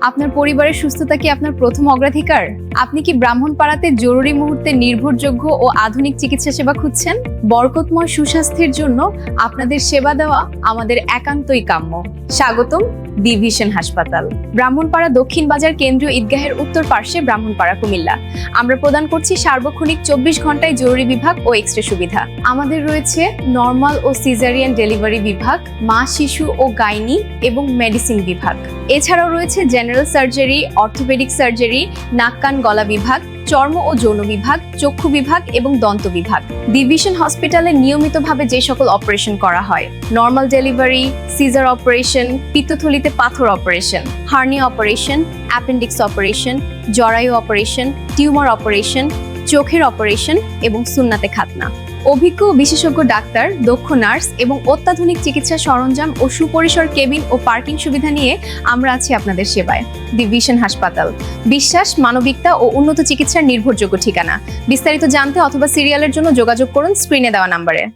আপনার পরিবারের সুস্থতা কি আপনার প্রথম অগ্রাধিকার? আপনি কি ব্রাহ্মণপাড়াতে জরুরি মুহূর্তে নির্ভরযোগ্য ও আধুনিক চিকিৎসা সেবা খুঁজছেন? বরকতময় সুস্বাস্থ্যের জন্য আপনাদের সেবা দেওয়া আমাদের একান্তই কাম্য। স্বাগতম ডিভিশন হাসপাতাল, ব্রাহ্মণপাড়া দক্ষিণ বাজার কেন্দ্রীয় ঈদগাহের উত্তর পার্শ্বে, ব্রাহ্মণপাড়া, কুমিল্লা। আমরা প্রদান করছি সার্বক্ষণিক 24 ঘন্টায় জরুরি বিভাগ ও এক্স-রে সুবিধা। আমাদের রয়েছে নরমাল ও সিজারিয়ান ডেলিভারি বিভাগ, মা, শিশু ও গাইনি এবং মেডিসিন বিভাগ। এছাড়াও রয়েছে জেনারেল সার্জারি, অর্থোপেডিক সার্জারি, নাক কান গলা বিভাগ, চর্ম ও যৌন বিভাগ, চক্ষু বিভাগ এবং দন্ত বিভাগ। ডিভিশন হসপিটালে নিয়মিতভাবে যে সকল অপারেশন করা হয়: নর্মাল ডেলিভারি, সিজার অপারেশন, পিত্তথলিতে পাথর operation, hernia operation, appendix operation, জরায়ু অপারেশন, টিউমার অপারেশন, চোখের অপারেশন এবং সুন্নাতে খাতনা। অভিজ্ঞ ও বিশেষজ্ঞ ডাক্তার, দক্ষ নার্স এবং অত্যাধুনিক চিকিৎসা সরঞ্জাম ও সুপরিসর কেবিন ও পার্কিং সুবিধা নিয়ে আমরা আছি আপনাদের সেবায়। ডিভিশন হাসপাতাল, বিশ্বাস, মানবিকতা ও উন্নত চিকিৎসার নির্ভরযোগ্য ঠিকানা। বিস্তারিত জানতে অথবা সিরিয়ালের জন্য যোগাযোগ করুন স্ক্রিনে দেওয়া নম্বরে।